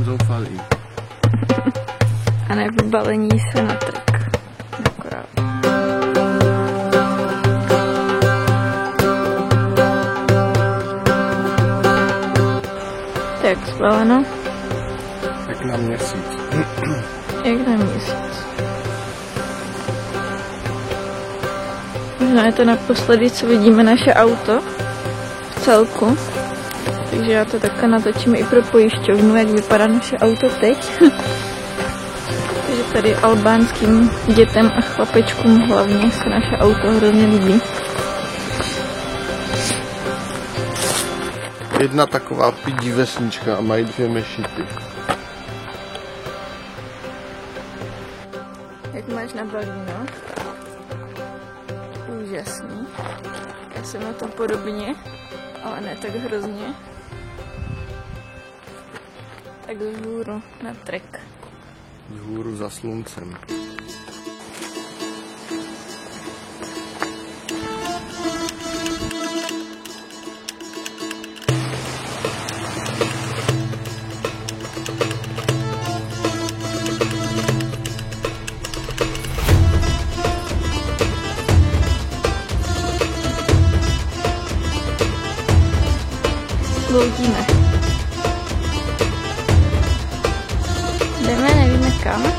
Zoufalý. A nevybalení se na trk. Akorát. Tak zbaleno. Jak na měsíc. Jak na měsíc. Možná je to naposledy, co vidíme naše auto v celku. Takže já to takhle natočím i pro pojišťovnu, jak vypadá naše auto teď. Takže tady albánským dětem a chlapečkům hlavně se naše auto hrozně líbí. Jedna taková pidí vesnička a mají 2 mešity. Jak máš na balíno? Úžasný. Já jsem na tom podobně, ale ne tak hrozně. Tak vzhůru na trek. Vzhůru za sluncem. Bloudíme. Jdeme, nevíme kam.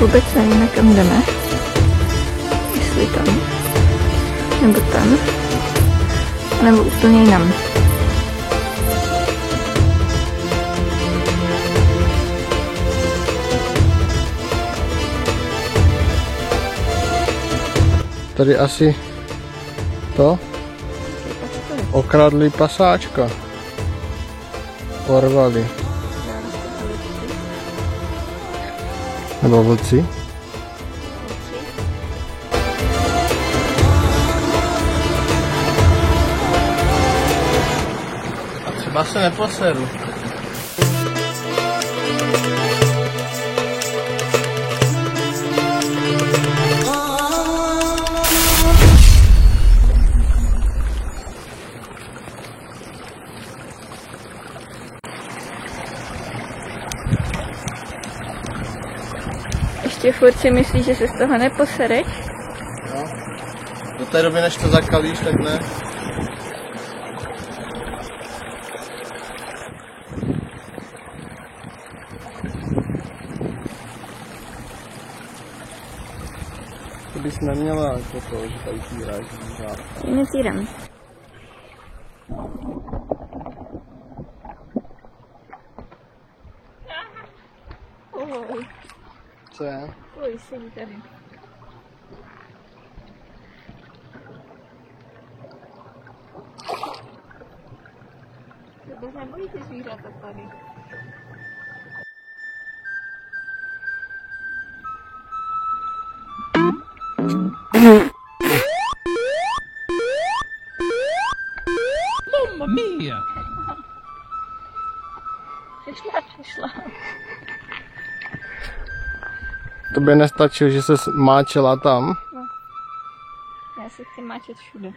Vůbec nevíme, kam jdeme. Jestli tam, nebo tam, nebo úplně jinam. Tady asi to okradli pasáčka. Porvali. Nebo vlci? A třeba se neposeru. Ještě furt si myslíš, že se z toho neposereš? No. Do té doby, než to zakalíš, tak ne. To bys neměla jako to, že tady týráš zvířátka. Netýrám. Oj. Co je? Oj, sedí tady. Nebo nebojí ty zvířata tady? Mamma mia! Přišla. To by nestačilo, že se máčela tam. No. Já se chci máčet všude.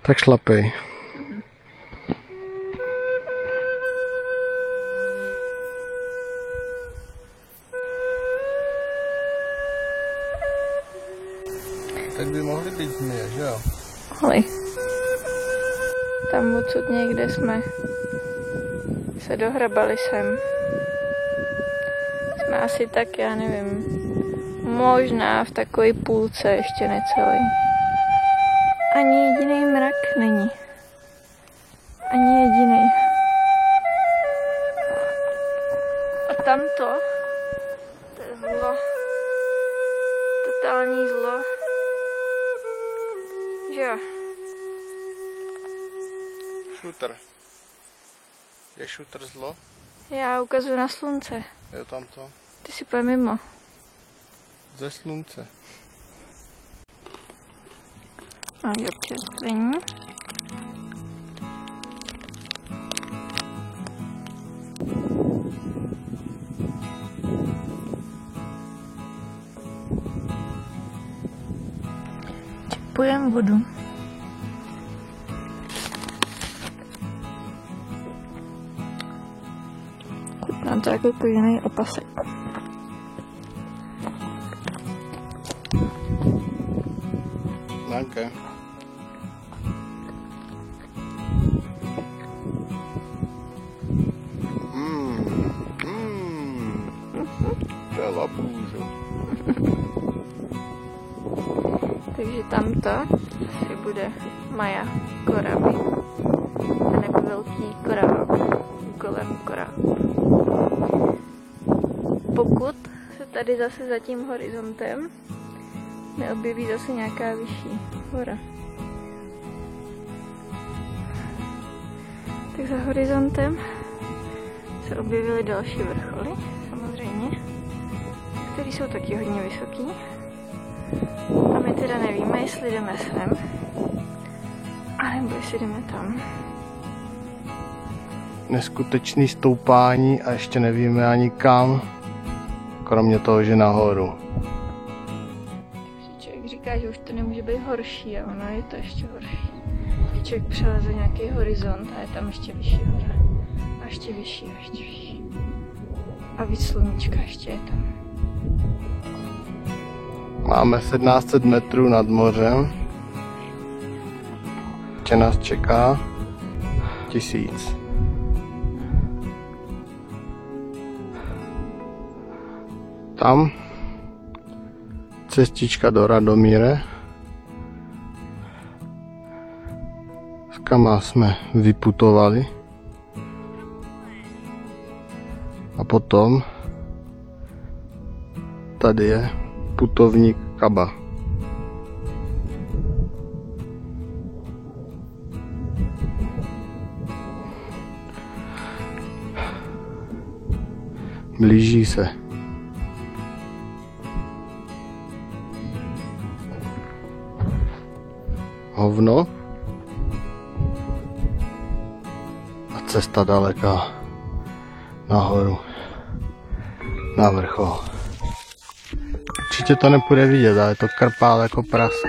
Tak šlapej. mohli. Tam odsud někde jsme se dohrabali sem. Jsme asi tak, já nevím, možná v takové půlce, ještě necelý. Ani jediný mrak není. Ani jediný. A tamto, to je zlo. Totální zlo. Že jo? Šutr. Je šutr zlo? Já ukazuju na slunce. Je tam to? Ty si pojď mimo. Ze slunce. Mám občerstvení. Čepujem vodu. Chutná to jako kožený opasek. Danke. To je labůžo. Takže tamto asi bude Maja koraby. A nebo velký korál. Kolem korálu. Pokud se tady zase za tím horizontem neobjeví zase nějaká vyšší hora. Tak za horizontem se objevily další vrcholy, samozřejmě, které jsou taky hodně vysoký. A my teda nevíme, jestli jdeme sem, anebo jestli jdeme tam. Neskutečný stoupání a ještě nevíme ani kam, kromě toho, že nahoru. Člověk říká, že už to nemůže být horší a ono je to ještě horší. Člověk přeleze nějaký horizont a je tam ještě vyšší hora. A ještě vyšší, a ještě vyšší. A víc sluníčka ještě je tam. Máme 1700 metrů nad mořem. Ještě nás čeká 1000. Tam cestička do Radomíre, s kama jsme vyputovali a potom tady je putovník Kaba. Blíží se. Hovno a cesta daleká nahoru na vrchol. Určitě to nepůjde vidět, ale je to krpál jako prase.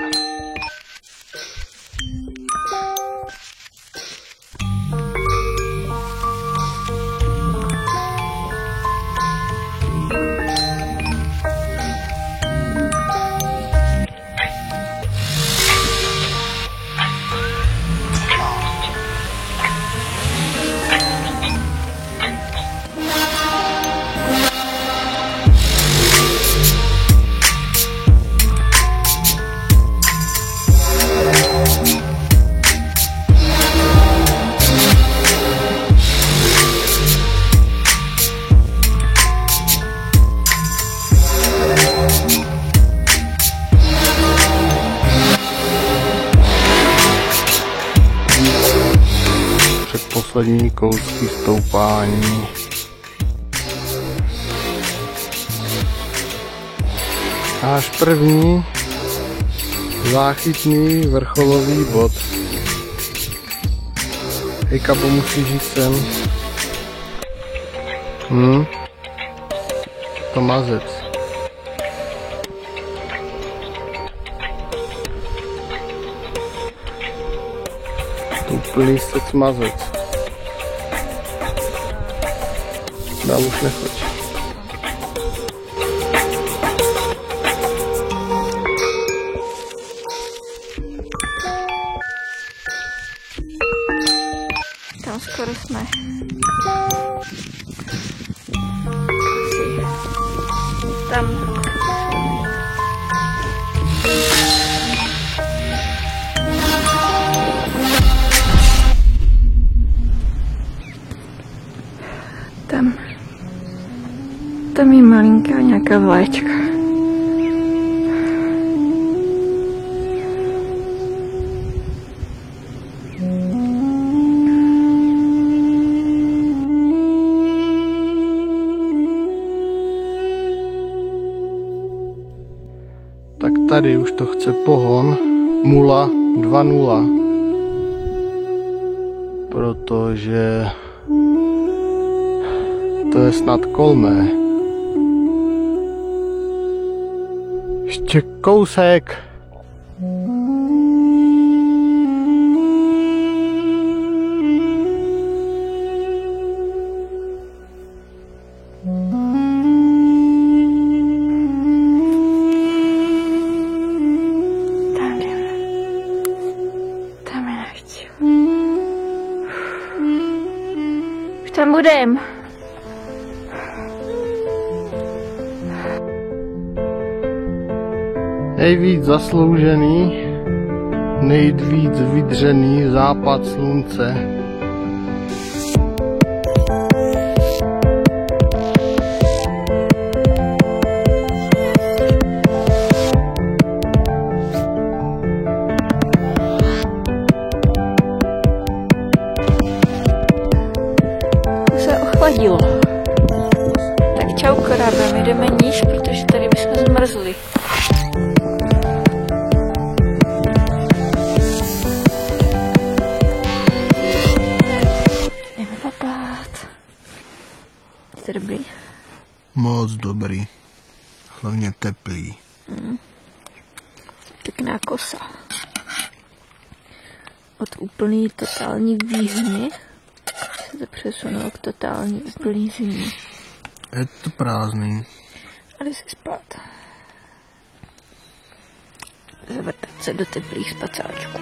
Poslední kousky stoupání. Náš první záchytný vrcholový bod. Hej, Kabo, musíš jít sem. To mazec. To úplný sec mazec. Dál už nechoď. tam skoro jsme. Tam. Tam je malinká nějaká vlaječka. Tak tady už to chce pohon Mula 2.0, protože to je snad kolmé. Ještě kousek. Tam je navštěv. Už tam budem. Nejvíc zasloužený, nejvíc vydřený západ slunce. Už se ochladilo. Tak čau korábe, my jdeme níž, protože tady bychom zmrzli. Dobrý. Moc dobrý. Hlavně teplý. Pěkná kosa. Od úplný totální výhny se to přesunulo k totální úplný zimě. Je to prázdný. A jde si spát. Zavrtat se do teplých spacáčků.